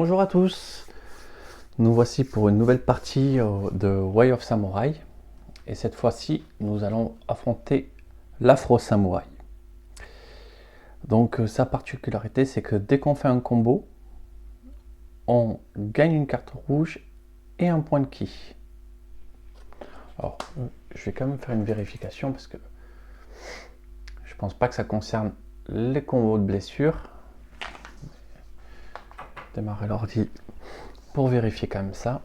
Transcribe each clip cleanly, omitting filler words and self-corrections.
Bonjour à tous, nous voici pour une nouvelle partie de Way of Samurai et cette fois-ci nous allons affronter l'Afro Samurai. Donc sa particularité c'est que dès qu'on fait un combo, on gagne une carte rouge et un point de ki. Alors je vais quand même faire une vérification parce que je pense pas que ça concerne les combos de blessure. Démarrer l'ordi pour vérifier quand même ça.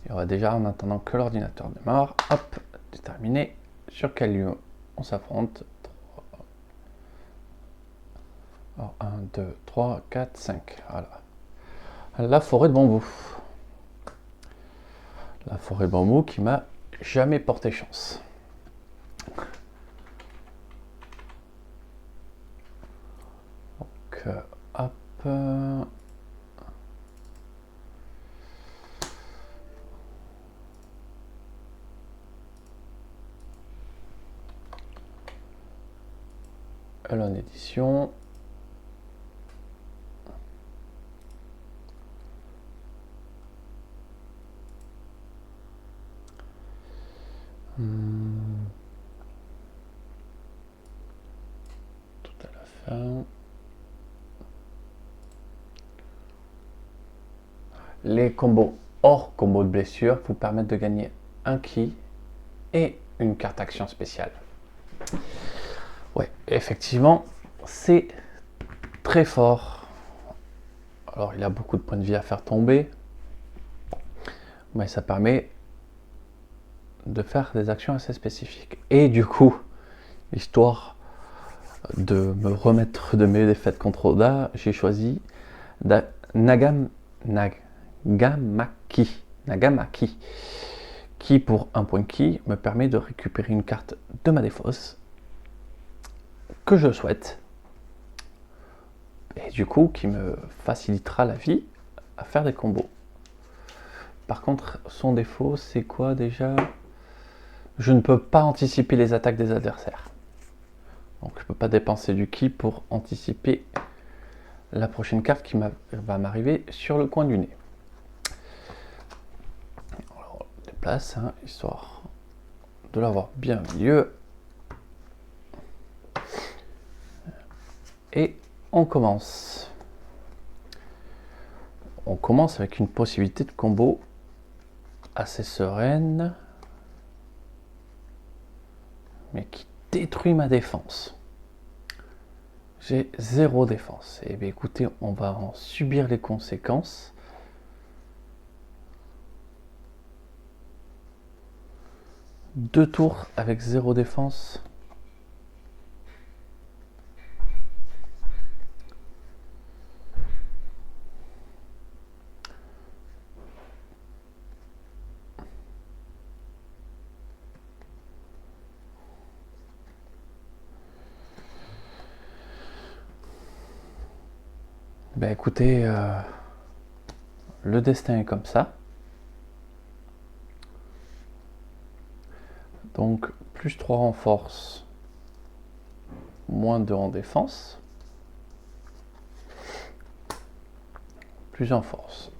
Et on va déjà, en attendant que l'ordinateur démarre, hop, déterminer sur quel lieu on s'affronte. 1, 2, 3, 4, 5. Voilà. La forêt de bambou. La forêt de bambou qui m'a jamais porté chance. Donc, hop. Elon édition. Tout à la fin. Les combos hors combo de blessure vous permettent de gagner un ki et une carte action spéciale. Ouais, effectivement, c'est très fort. Alors, il a beaucoup de points de vie à faire tomber, mais ça permet de faire des actions assez spécifiques. Et du coup, histoire de me remettre de mes défaites contre Oda, j'ai choisi Nagamaki, qui pour un point de ki me permet de récupérer une carte de ma défausse que je souhaite, et du coup qui me facilitera la vie à faire des combos. Par contre, son défaut, c'est quoi déjà? Je ne peux pas anticiper les attaques des adversaires. Donc je ne peux pas dépenser du ki pour anticiper la prochaine carte qui va m'arriver sur le coin du nez. Alors on déplace, hein, histoire de l'avoir bien au milieu. Et on commence. On commence avec une possibilité de combo assez sereine, mais qui détruit ma défense. J'ai 0 défense. Et bien écoutez, on va en subir les conséquences. Deux tours avec 0 défense. Ben écoutez, le destin est comme ça. Donc plus 3 en force, moins 2 en défense. Plus en force.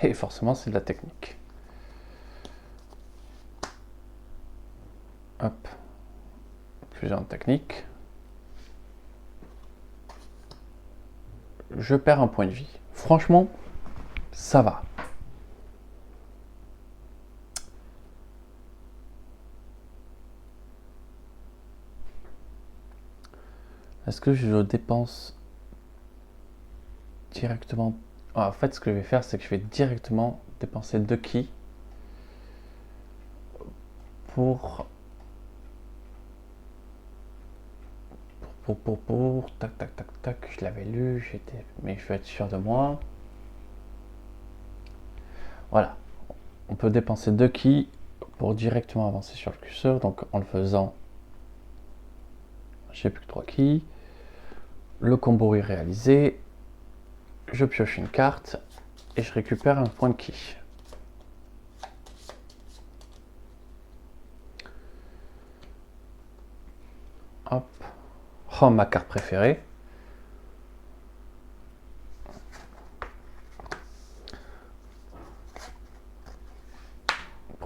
Et forcément c'est de la technique. Hop. Plus en technique. Je perds un point de vie. Franchement, ça va. Est-ce que je dépense directement? En fait, ce que je vais faire, c'est que je vais directement dépenser 2 ki pour tac tac tac tac, je l'avais lu, mais je vais être sûr de moi. Voilà, on peut dépenser 2 ki pour directement avancer sur le curseur. Donc en le faisant, j'ai plus que 3 ki. Le combo est réalisé. Je pioche une carte et je récupère un point de ki. Hop. Oh, ma carte préférée.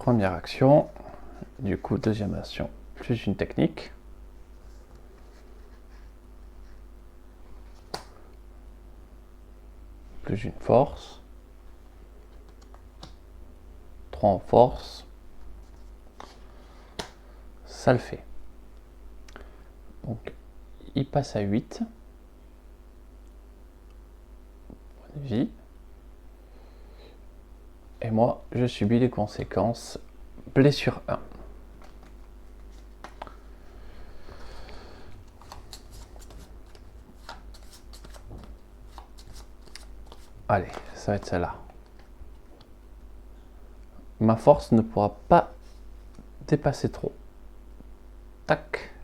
Première action, du coup deuxième action, plus une technique. Plus une force. 3 en force. Ça le fait. Donc il passe à 8. Point de vie. Et moi, je subis les conséquences. Blessure 1. Allez, ça va être celle-là. Ma force ne pourra pas dépasser trop. Tac.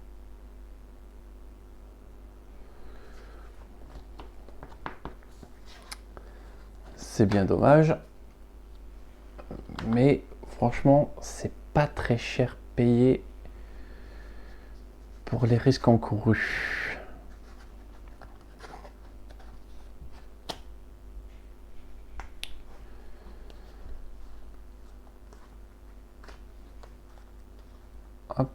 C'est bien dommage. Mais franchement, c'est pas très cher payé pour les risques encourus. Hop.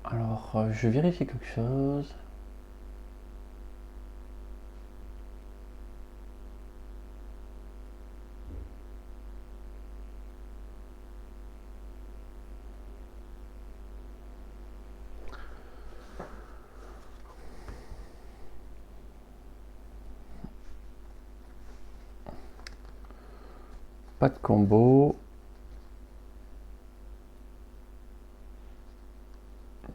Alors, je vérifie quelque chose. Pas de combo.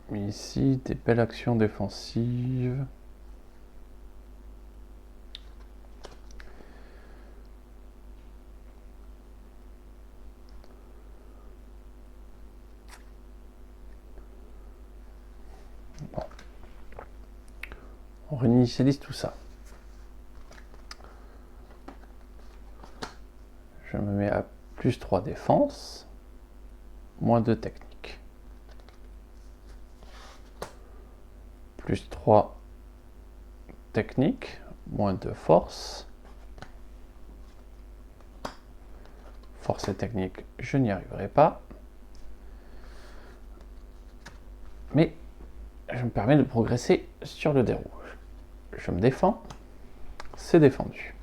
Mais ici, des belles actions défensives. Bon. On réinitialise tout ça. Je me mets à plus 3 défense, moins 2 technique. Plus 3 technique, moins 2 force. Force et technique, je n'y arriverai pas. Mais je me permets de progresser sur le dé rouge. Je me défends, c'est défendu.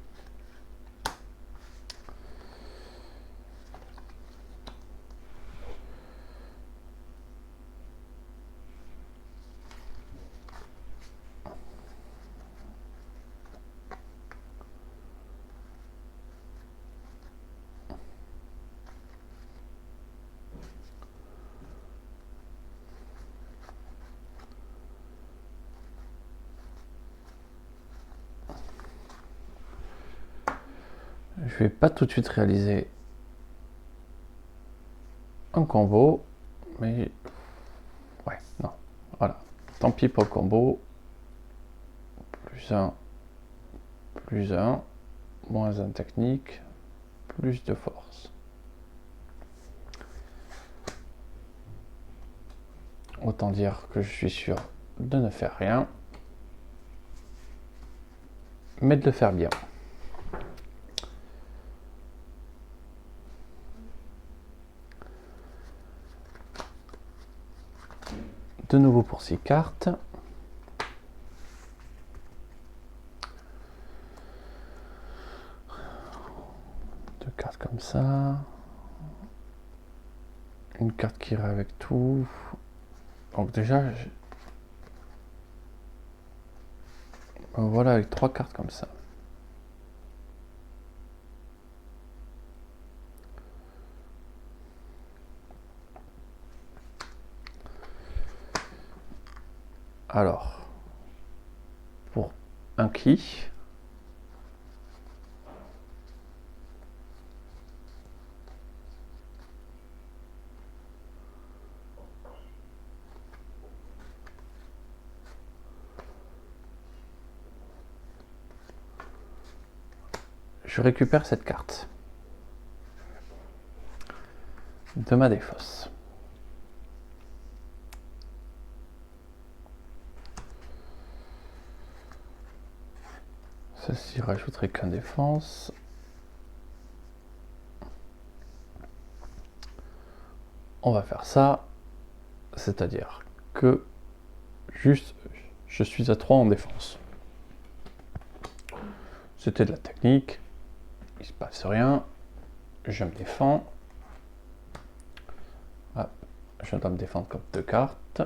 Je vais pas tout de suite réaliser un combo, mais ouais, non, voilà. Tant pis pour le combo. Plus 1, moins 1 technique, plus de force. Autant dire que je suis sûr de ne faire rien, mais de le faire bien. De nouveau pour 6 cartes. Deux cartes comme ça. Une carte qui irait avec tout. Donc déjà, voilà, avec 3 cartes comme ça. Alors, pour un ki, je récupère cette carte de ma défausse. Ceci rajouterait qu'un défense. On va faire ça, c'est-à-dire que juste je suis à 3 en défense. C'était de la technique, il se passe rien, je me défends. Hop, je dois me défendre comme 2 cartes.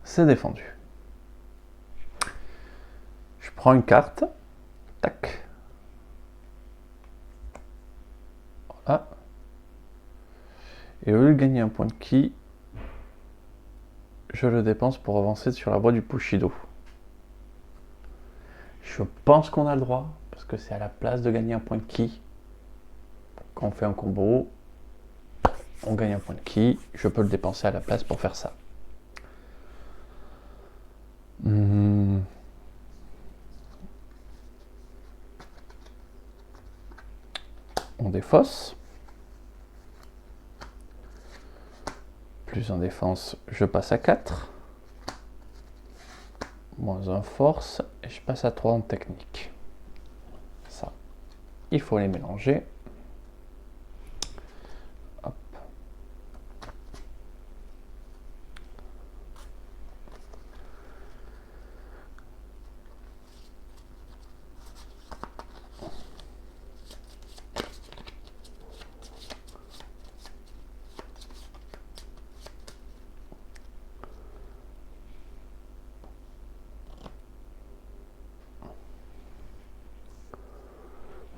C'est défendu. Je prends une carte, tac. Voilà. Et au lieu de gagner un point de ki, je le dépense pour avancer sur la voie du Bushido. Je pense qu'on a le droit, parce que c'est à la place de gagner un point de ki. Quand on fait un combo, on gagne un point de ki, je peux le dépenser à la place pour faire ça. On défausse. Plus en défense, je passe à 4. Moins 1 force, et je passe à 3 en technique. Ça, il faut les mélanger. Hop.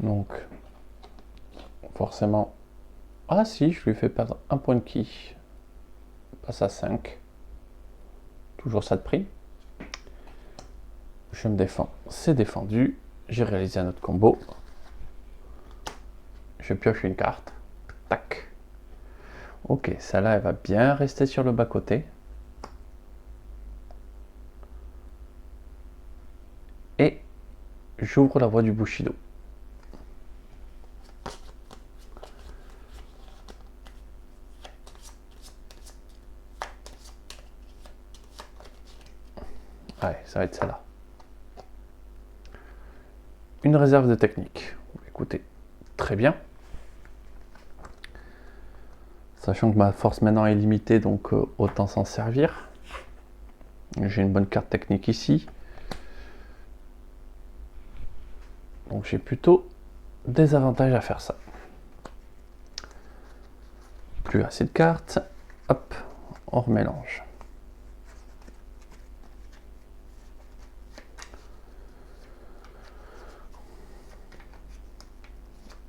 Donc, forcément... Ah si, je lui fais perdre un point de ki. Passe à 5. Toujours ça de prix. Je me défends, c'est défendu. J'ai réalisé un autre combo. Je pioche une carte. Tac. Ok, celle-là, elle va bien rester sur le bas-côté. Et j'ouvre la voie du Bushido. Allez, ça va être celle-là. Une réserve de technique. Écoutez, très bien. Sachant que ma force maintenant est limitée, donc autant s'en servir. J'ai une bonne carte technique ici. Donc j'ai plutôt des avantages à faire ça. Plus assez de cartes. Hop, on remélange.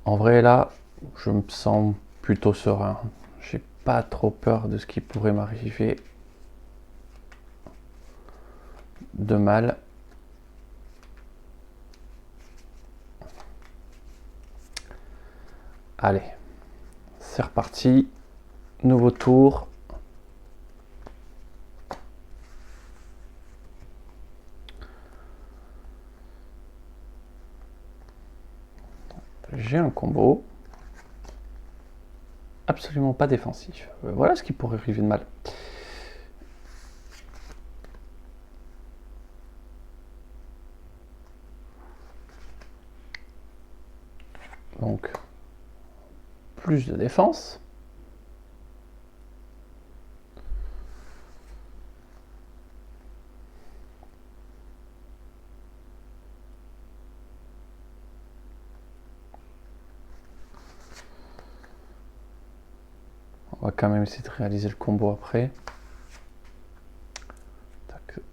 En vrai, là, je me sens plutôt serein. J'ai pas trop peur de ce qui pourrait m'arriver de mal. Allez, c'est reparti. Nouveau tour. J'ai un combo. Absolument pas défensif. Voilà ce qui pourrait arriver de mal. Donc, plus de défense. On va quand même essayer de réaliser le combo après.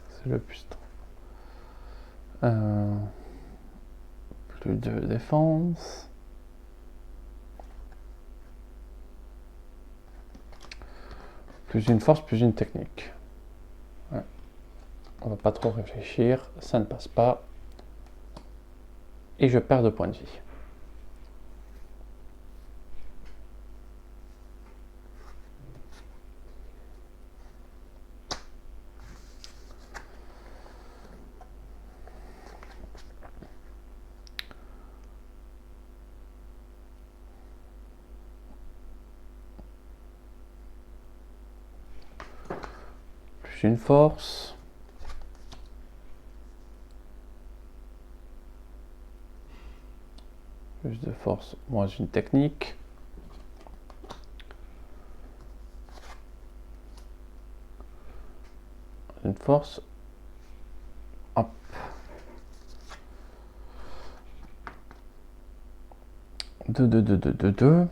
C'est le plus. Plus de défense. Plus une force, plus une technique. Ouais. On va pas trop réfléchir, ça ne passe pas. Et je perds 2 points de vie. Plus une force. Plus de force, moins une technique. Une force. Hop. Deux.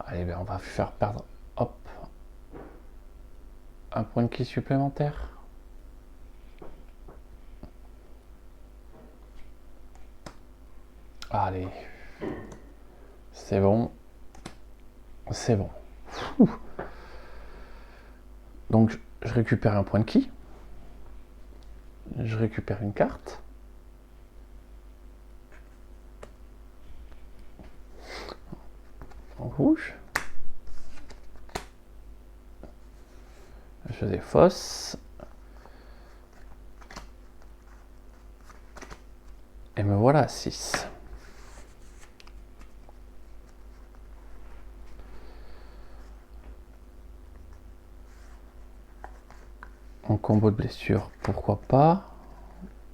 Allez, ben on va faire perdre, hop, un point de ki supplémentaire. Allez, c'est bon, c'est bon. Donc je récupère un point de ki, je récupère une carte. En rouge. Je défausse. Et me voilà à 6. En combo de blessure, pourquoi pas.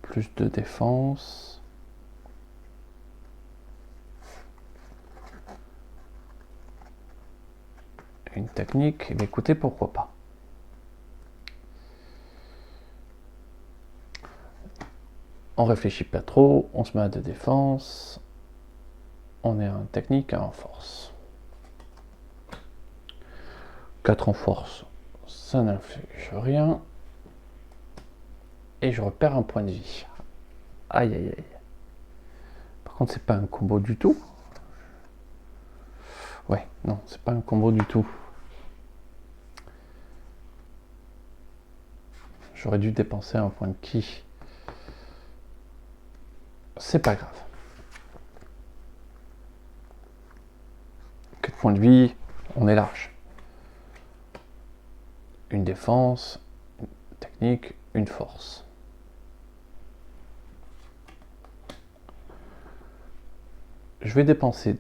Plus de défense. Une technique. Et écoutez, pourquoi pas. On réfléchit pas trop, on se met à 2 défense. On est en technique, en force. 4 en force, ça n'inflige rien. Et je repère un point de vie. Aïe aïe aïe. Par contre, c'est pas un combo du tout. Ouais, non, c'est pas un combo du tout. J'aurais dû dépenser un point de ki. C'est pas grave. 4 points de vie, on est large. Une défense, une technique, une force. Je vais dépenser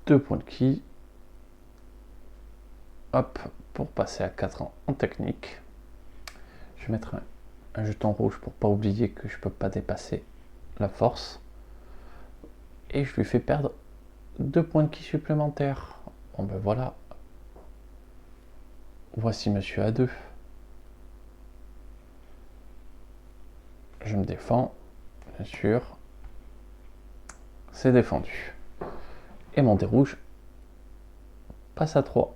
2 points de ki. Hop, pour passer à 4 en technique. Je vais mettre un jeton rouge pour pas oublier que je peux pas dépasser la force. Et je lui fais perdre 2 points de ki supplémentaires. Bon ben voilà. Voici monsieur A2. Je me défends, bien sûr. C'est défendu. Et mon dé rouge passe à 3.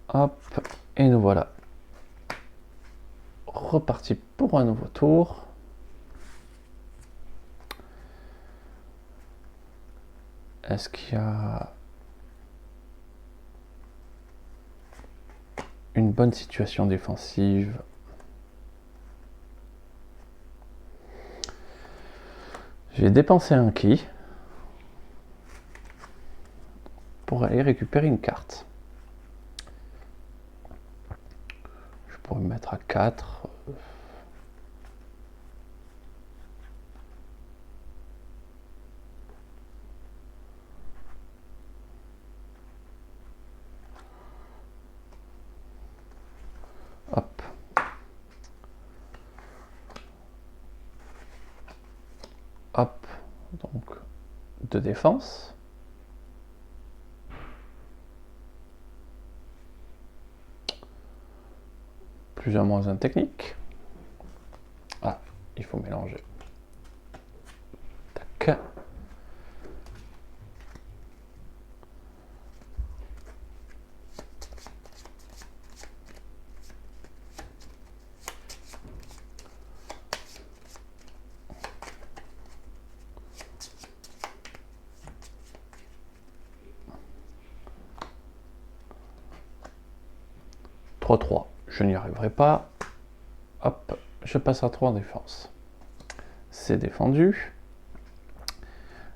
Hop, et nous voilà reparti pour un nouveau tour. Est-ce qu'il y a une bonne situation défensive? Je vais dépenser un ki pour aller récupérer une carte. Je pourrais me mettre à 4. Hop. Hop. Donc, de défense. Plus ou moins un technique. Ah, il faut mélanger. Tac. Je n'y arriverai pas. Hop, je passe à 3 en défense. C'est défendu.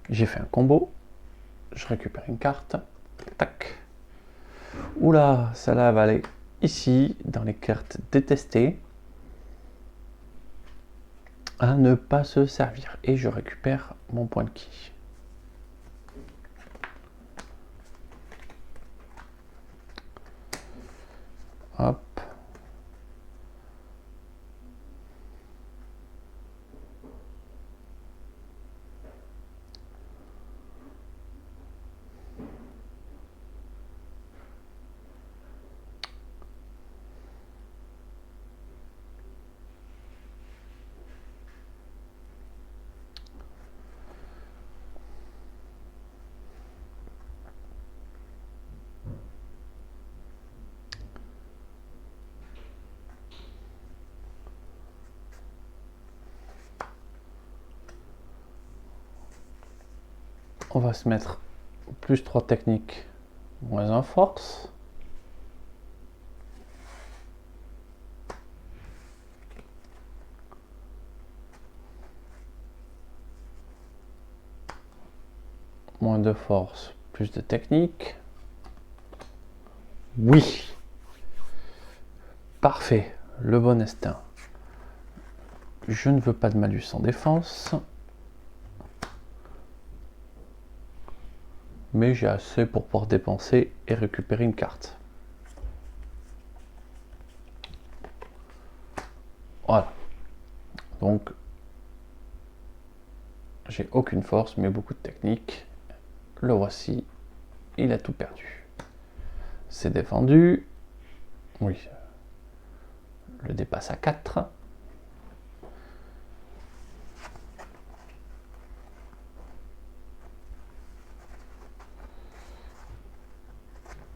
J'ai fait un combo. Je récupère une carte. Tac. Oula, celle-là va aller ici, dans les cartes détestées. À ne pas se servir. Et je récupère mon point de ki. Hop. On va se mettre plus 3 techniques, moins 1 force. Moins de force, plus de technique. Oui. Parfait, le bon instinct. Je ne veux pas de malus en défense. Mais j'ai assez pour pouvoir dépenser et récupérer une carte. Voilà. Donc, j'ai aucune force, mais beaucoup de technique. Le voici. Il a tout perdu. C'est défendu. Oui. Le dépasse à 4.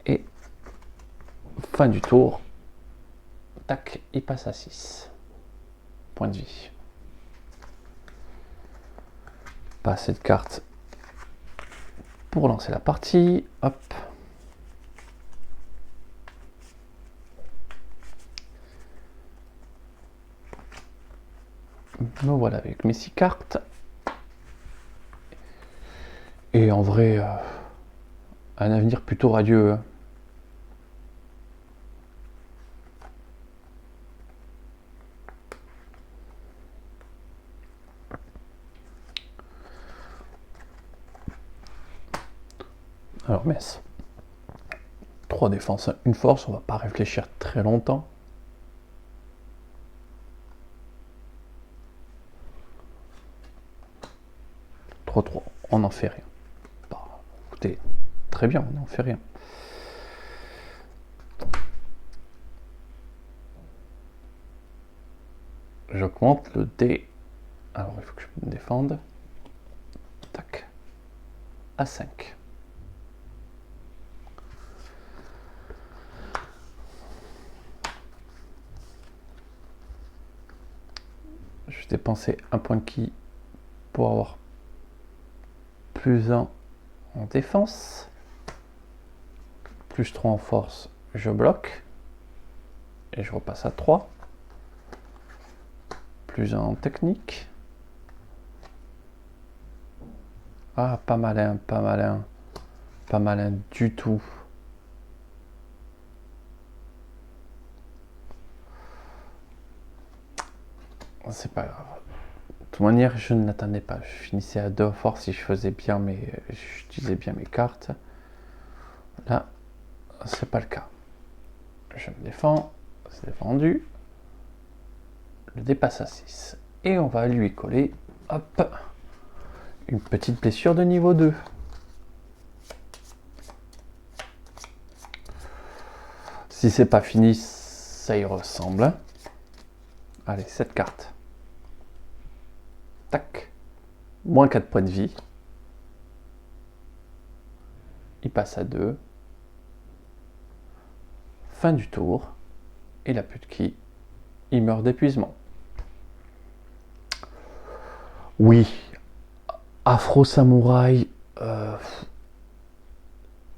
Et fin du tour. Tac, il passe à 6. Point de vie. Pas assez de cartes pour lancer la partie. Hop. Me voilà avec mes 6 cartes. Et en vrai, un avenir plutôt radieux. Alors, Metz. 3 défenses, 1 force, on va pas réfléchir très longtemps. Trop, on n'en fait rien. Bah, écoutez, très bien, on n'en fait rien. J'augmente le dé. Alors, il faut que je me défende. Tac. À 5. Je vais dépenser un point de ki pour avoir plus 1 en défense. Plus 3 en force, je bloque. Et je repasse à 3. Plus 1 en technique. Ah, pas malin, pas malin. Pas malin du tout. C'est pas grave. De toute manière, je ne l'attendais pas. Je finissais à 2 force si je faisais bien j'utilisais bien mes cartes. Là, c'est pas le cas. Je me défends. C'est défendu. Le dépasse à 6. Et on va lui coller, hop, une petite blessure de niveau 2. Si c'est pas fini, ça y ressemble. Allez, cette carte. Tac. Moins 4 points de vie. Il passe à 2. Fin du tour. Et la pute qui, il meurt d'épuisement. Oui. Afro Samouraï.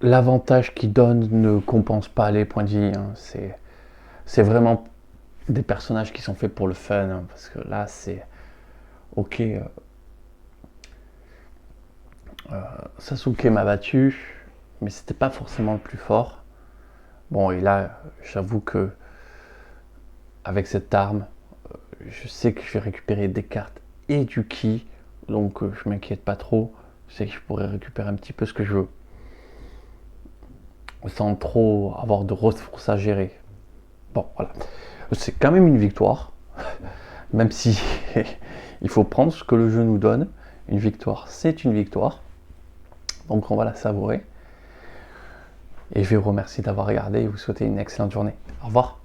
L'avantage qu'il donne ne compense pas les points de vie. Hein. C'est vraiment des personnages qui sont faits pour le fun. Hein, parce que là, c'est... Ok. Sasuke m'a battu. Mais c'était pas forcément le plus fort. Bon, et là, j'avoue que... Avec cette arme, je sais que je vais récupérer des cartes et du ki. Donc, je m'inquiète pas trop. Je sais que je pourrais récupérer un petit peu ce que je veux. Sans trop avoir de ressources à gérer. Bon, voilà. C'est quand même une victoire, même si il faut prendre ce que le jeu nous donne. Une victoire, c'est une victoire. Donc on va la savourer. Et je vous remercie d'avoir regardé et vous souhaiter une excellente journée. Au revoir.